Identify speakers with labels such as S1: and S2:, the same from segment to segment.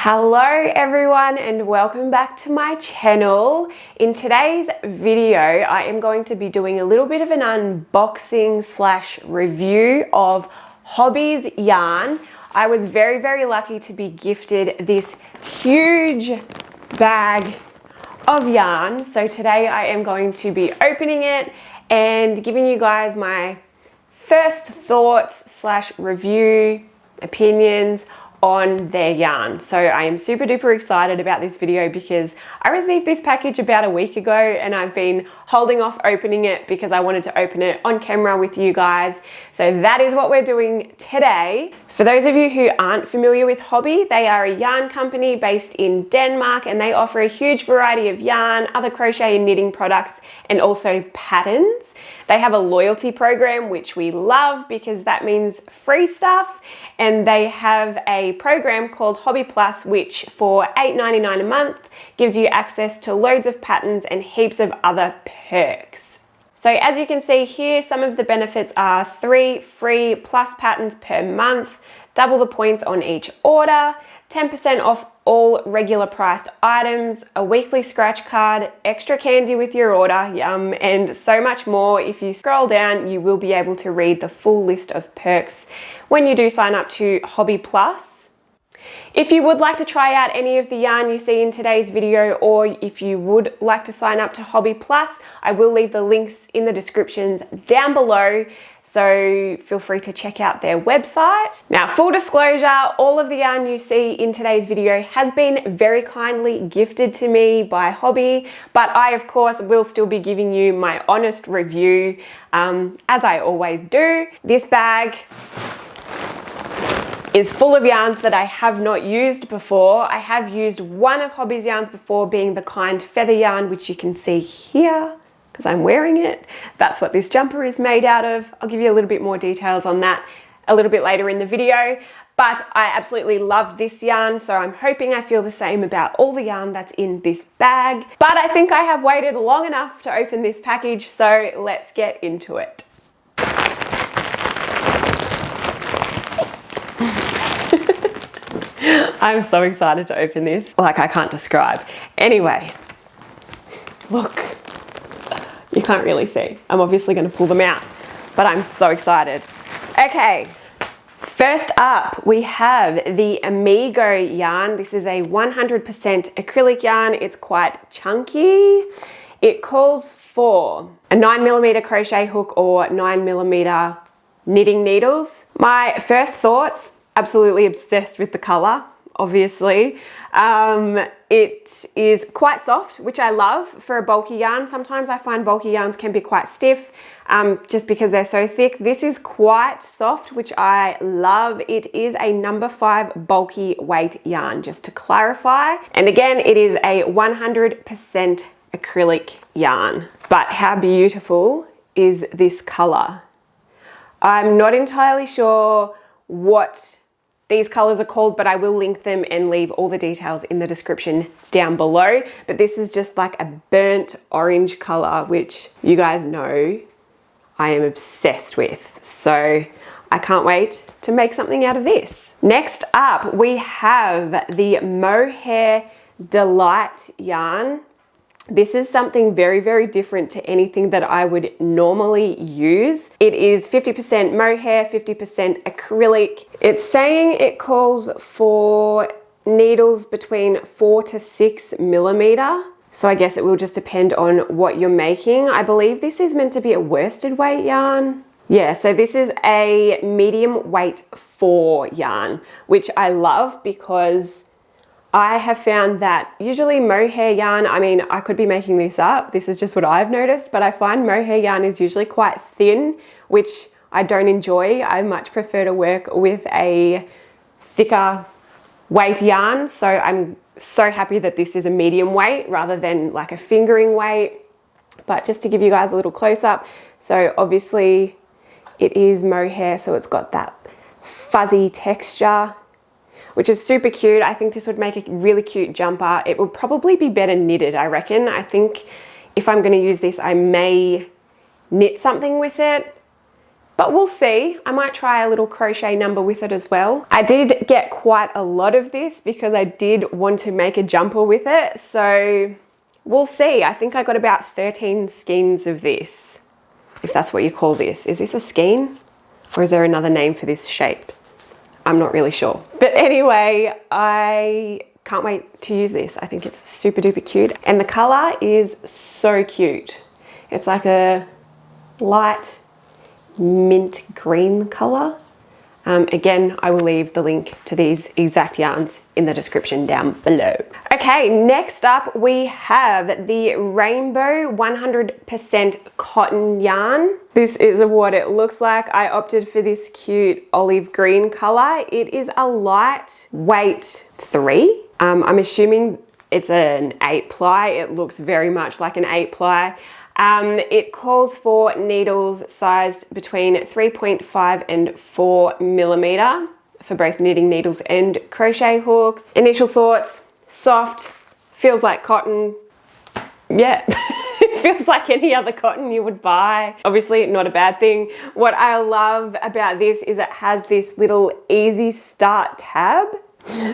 S1: Hello everyone and welcome back to my channel. In today's video, I am going to be doing a little bit of an unboxing slash review of Hobbie's yarn. I was very lucky to be gifted this huge bag of yarn. So today I am going to be opening it and giving you guys my first thoughts slash review opinions on their yarn. So I am super duper excited about this video because I received this package about a week ago and I've been holding off opening it because I wanted to open it on camera with you guys. So that is what we're doing today. For those of you who aren't familiar with Hobbii, they are a yarn company based in Denmark and they offer a huge variety of yarn, other crochet and knitting products, and also patterns. They have a loyalty program, which we love because that means free stuff. And they have a program called Hobbii Plus, which for $8.99 a month gives you access to loads of patterns and heaps of other perks. So as you can see here, some of the benefits are 3 free plus patterns per month, double the points on each order, 10% off all regular priced items, a weekly scratch card, extra candy with your order, yum, and so much more. If you scroll down, you will be able to read the full list of perks when you do sign up to Hobbii Plus. If you would like to try out any of the yarn you see in today's video, or if you would like to sign up to Hobbii Plus, I will leave the links in the descriptions down below, so feel free to check out their website. Now, full disclosure, all of the yarn you see in today's video has been very kindly gifted to me by Hobbii, but I of course will still be giving you my honest review, as I always do. This bag is full of yarns that I have not used before. I have used one of Hobbii's yarns before, being the kind feather yarn, which you can see here because I'm wearing it. That's what this jumper is made out of. I'll give you a little bit more details on that a little bit later in the video, but I absolutely love this yarn, so I'm hoping I feel the same about all the yarn that's in this bag. But I think I have waited long enough to open this package, so let's get into it. I'm so excited to open this, like I can't describe. Anyway, look, you can't really see. I'm obviously going to pull them out, but I'm so excited. Okay, first up we have the Amigo yarn. This is a 100% acrylic yarn. It's quite chunky. It calls for a 9mm crochet hook or 9mm knitting needles. My first thoughts, absolutely obsessed with the color, obviously. It is quite soft, which I love for a bulky yarn. Sometimes I find bulky yarns can be quite stiff, just because they're so thick. This is quite soft, which I love. It is a number 5 bulky weight yarn, just to clarify. And again, it is a 100% acrylic yarn. But how beautiful is this color? I'm not entirely sure what these colors are called, but I will link them and leave all the details in the description down below. But this is just like a burnt orange color, which you guys know I am obsessed with. So I can't wait to make something out of this. Next up, we have the Mohair Delight yarn. This is something very different to anything that I would normally use. It is 50% mohair, 50% acrylic. It's saying it calls for needles between 4 to 6mm. So I guess it will just depend on what you're making. I believe this is meant to be a worsted weight yarn. Yeah, so this is a medium weight 4 yarn, which I love because I have found that usually mohair yarn, I mean, I could be making this up, this is just what I've noticed, but I find mohair yarn is usually quite thin, which I don't enjoy. I much prefer to work with a thicker weight yarn, so I'm so happy that this is a medium weight rather than like a fingering weight. But just to give you guys a little close up, so obviously it is mohair, so it's got that fuzzy texture, which is super cute. I think this would make a really cute jumper. It would probably be better knitted, I reckon. I think if I'm going to use this, I may knit something with it but we'll see. I might try a little crochet number with it as well. I did get quite a lot of this because I did want to make a jumper with it. So we'll see. I think I got about 13 skeins of this, if that's what you call this. Is this a skein? Or is there another name for this shape? I'm not really sure. But anyway, I can't wait to use this. I think it's super duper cute. And the color is so cute. It's like a light mint green color. Again, I will leave the link to these exact yarns in the description down below. Okay, next up we have the Rainbow 100% cotton yarn. This is what it looks like. I opted for this cute olive green color. It is a lightweight 3. I'm assuming it's an 8-ply. It looks very much like an 8-ply. It calls for needles sized between 3.5 and 4 millimeter for both knitting needles and crochet hooks. Initial thoughts, soft, feels like cotton. Yeah, it feels like any other cotton you would buy. Obviously not a bad thing. What I love about this is it has this little easy start tab.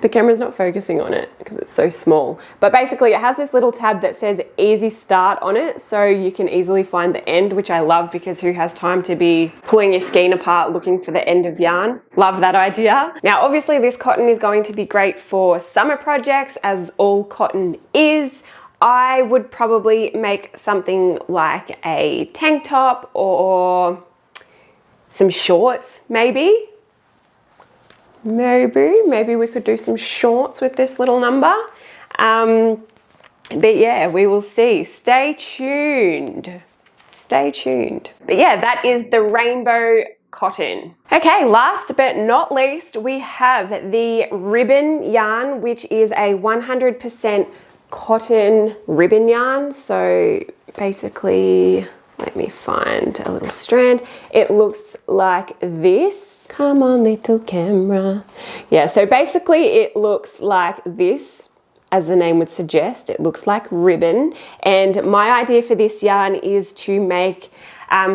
S1: The camera's not focusing on it because it's so small. But basically it has this little tab that says easy start on it, so you can easily find the end, which I love because who has time to be pulling your skein apart looking for the end of yarn? Love that idea. Now obviously this cotton is going to be great for summer projects, as all cotton is. I would probably make something like a tank top or some shorts maybe. Maybe we could do some shorts with this little number. But yeah, we will see. Stay tuned. Stay tuned. But yeah, that is the Rainbow cotton. Okay, last but not least, we have the ribbon yarn, which is a 100% cotton ribbon yarn. So basically, let me find a little strand. It looks like this. Come on, little camera. Yeah, so basically it looks like this, as the name would suggest. It looks like ribbon. And my idea for this yarn is to make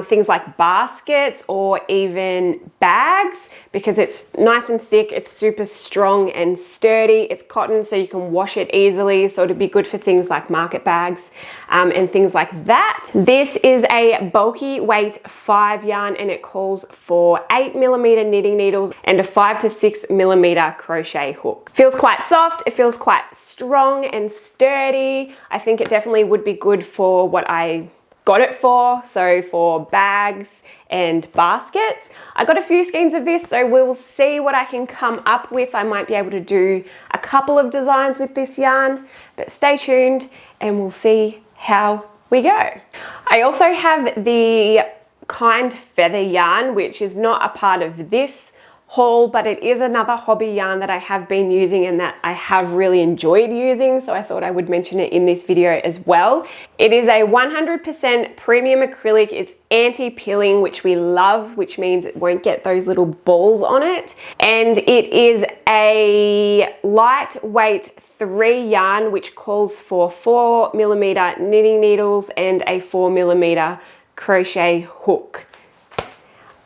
S1: things like baskets or even bags, because it's nice and thick, it's super strong and sturdy. It's cotton, so you can wash it easily, so it'd be good for things like market bags and things like that. This is a bulky weight 5 yarn, and it calls for 8mm knitting needles and a 5 to 6mm crochet hook. Feels quite soft, it feels quite strong and sturdy. I think it definitely would be good for what I got it for, so for bags and baskets. I got a few skeins of this, so we'll see what I can come up with. I might be able to do a couple of designs with this yarn, but stay tuned and we'll see how we go. I also have the Kind Feather yarn, which is not a part of this haul, but it is another Hobbii yarn that I have been using and that I have really enjoyed using, so I thought I would mention it in this video as well. It is a 100% premium acrylic. It's anti-pilling, which we love, which means it won't get those little balls on it. And it is a lightweight 3 yarn, which calls for 4mm knitting needles and a 4mm crochet hook.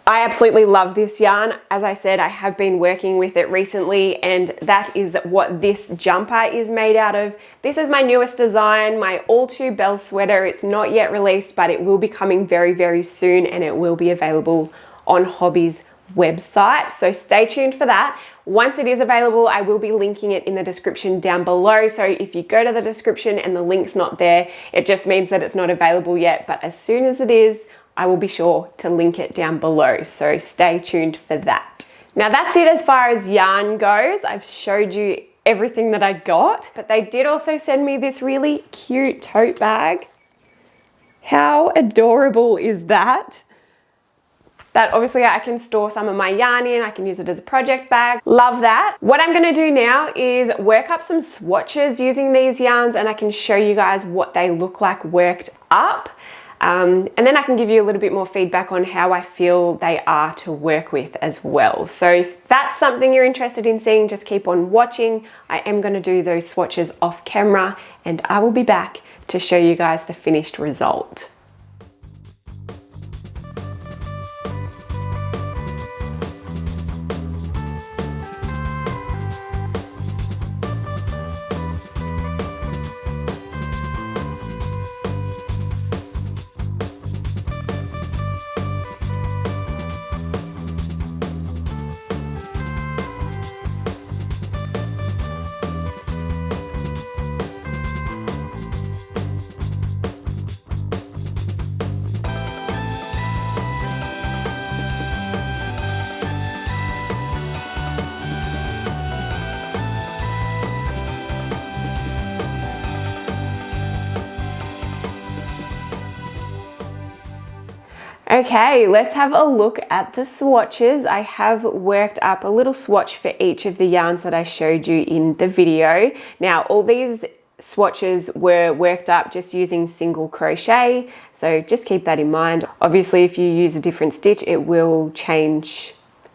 S1: I absolutely love this yarn. As I said, I have been working with it recently, and that is what this jumper is made out of. This is my newest design, my all-too bell sweater. It's not yet released, but it will be coming very, very soon, and it will be available on Hobbie's website. So stay tuned for that. Once it is available, I will be linking it in the description down below. So if you go to the description and the link's not there, it just means that it's not available yet. But as soon as it is, I will be sure to link it down below, so stay tuned for that. Now that's it as far as yarn goes. I've showed you everything that I got, but they did also send me this really cute tote bag. How adorable is that? That obviously I can store some of my yarn in. I can use it as a project bag. Love that. What I'm gonna do now is work up some swatches using these yarns, and I can show you guys what they look like worked up. And then I can give you a little bit more feedback on how I feel they are to work with as well. So if that's something you're interested in seeing, just keep on watching. I am going to do those swatches off camera, and I will be back to show you guys the finished result. Okay, let's have a look at the swatches. I have worked up a little swatch for each of the yarns that I showed you in the video. Now, all these swatches were worked up just using single crochet, so just keep that in mind. Obviously, if you use a different stitch, it will change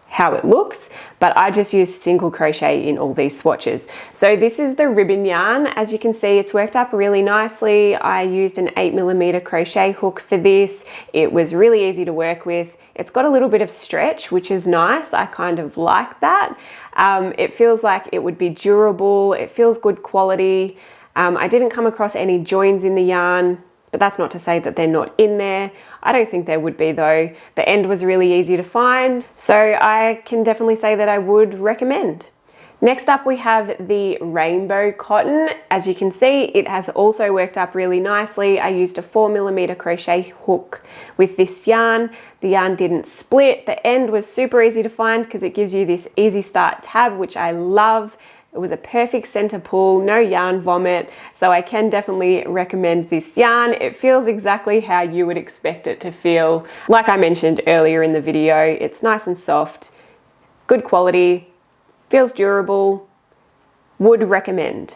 S1: how it looks, but I just used single crochet in all these swatches. So this is the ribbon yarn. As you can see, it's worked up really nicely. I used an 8mm crochet hook for this. It was really easy to work with. It's got a little bit of stretch, which is nice. I kind of like that. It feels like it would be durable. It feels good quality. I didn't come across any joins in the yarn, but that's not to say that they're not in there. I don't think there would be though. The end was really easy to find, so I can definitely say that I would recommend. Next up we have the rainbow cotton. As you can see, it has also worked up really nicely. I used a 4mm crochet hook with this yarn. The yarn didn't split. The end was super easy to find because it gives you this easy start tab, which I love. It was a perfect center pull, no yarn vomit, so I can definitely recommend this yarn. It feels exactly how you would expect it to feel. Like I mentioned earlier in the video, it's nice and soft, good quality, feels durable, would recommend.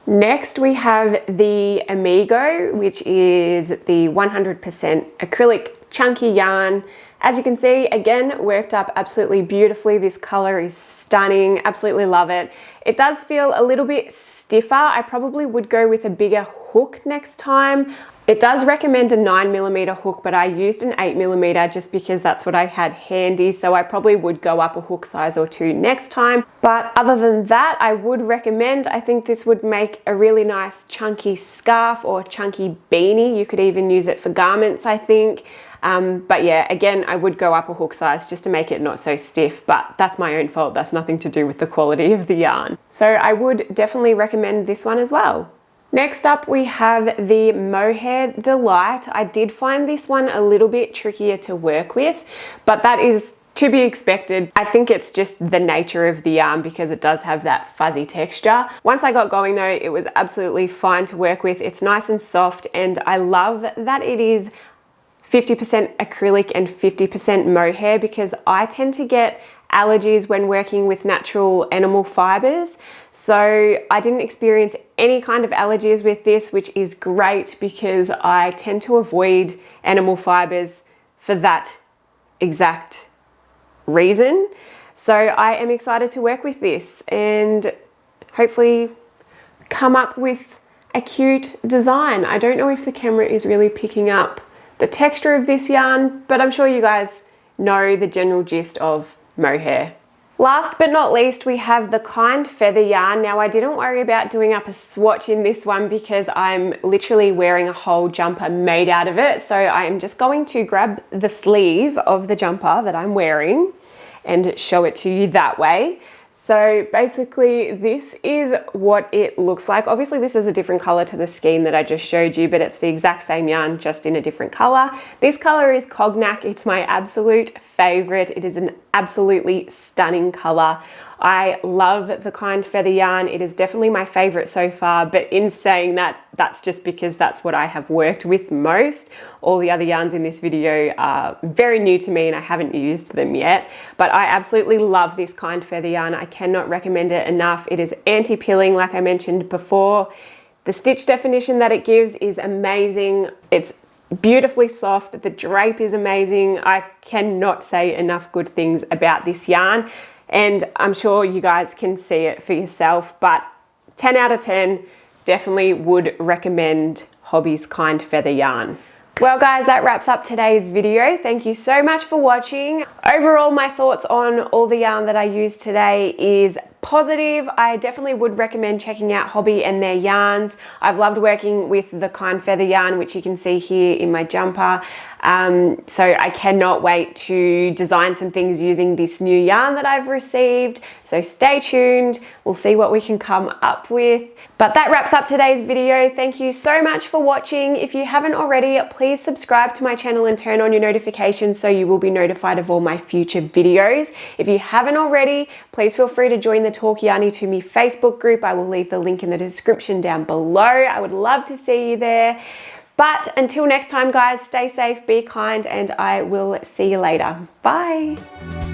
S1: Next we have the Amigo, which is the 100% acrylic chunky yarn. As you can see, again, worked up absolutely beautifully. This color is stunning, absolutely love it. It does feel a little bit stiffer. I probably would go with a bigger hook next time. It does recommend a 9mm hook, but I used an 8mm just because that's what I had handy, so I probably would go up a hook size or two next time. But other than that, I would recommend. I think this would make a really nice chunky scarf or chunky beanie. You could even use it for garments, I think. But yeah, again, I would go up a hook size just to make it not so stiff, but that's my own fault. That's nothing to do with the quality of the yarn. So I would definitely recommend this one as well. Next up, we have the Mohair Delight. I did find this one a little bit trickier to work with, but that is to be expected. I think it's just the nature of the yarn because it does have that fuzzy texture. Once I got going though, it was absolutely fine to work with. It's nice and soft, and I love that it is 50% acrylic and 50% mohair because I tend to get allergies when working with natural animal fibers. So I didn't experience any kind of allergies with this, which is great because I tend to avoid animal fibers for that exact reason. So I am excited to work with this and hopefully come up with a cute design. I don't know if the camera is really picking up the texture of this yarn, but I'm sure you guys know the general gist of mohair. Last but not least, we have the Kind Feather yarn. Now, I didn't worry about doing up a swatch in this one because I'm literally wearing a whole jumper made out of it. So I am just going to grab the sleeve of the jumper that I'm wearing and show it to you that way. So basically this is what it looks like. Obviously this is a different color to the skein that I just showed you, but it's the exact same yarn, just in a different color. This color is Cognac. It's my absolute favorite. It is an absolutely stunning color. I love the Kind Feather yarn. It is definitely my favorite so far, but in saying that, that's just because that's what I have worked with most. All the other yarns in this video are very new to me and I haven't used them yet, but I absolutely love this Kind Feather yarn. I cannot recommend it enough. It is anti-pilling, like I mentioned before. The stitch definition that it gives is amazing. It's beautifully soft. The drape is amazing. I cannot say enough good things about this yarn. And I'm sure you guys can see it for yourself, but 10 out of 10, definitely would recommend Hobbie's Kind Feather yarn. Well guys, that wraps up today's video. Thank you so much for watching. Overall, my thoughts on all the yarn that I used today is positive. I definitely would recommend checking out Hobbii and their yarns. I've loved working with the Kind Feather yarn, which you can see here in my jumper. So I cannot wait to design some things using this new yarn that I've received. So stay tuned. We'll see what we can come up with. But that wraps up today's video. Thank you so much for watching. If you haven't already, please subscribe to my channel and turn on your notifications so you will be notified of all my future videos. If you haven't already, please feel free to join the Talk Yarny to Me Facebook group. I will leave the link in the description down below. I would love to see you there. But until next time, guys, stay safe, be kind, and I will see you later. Bye.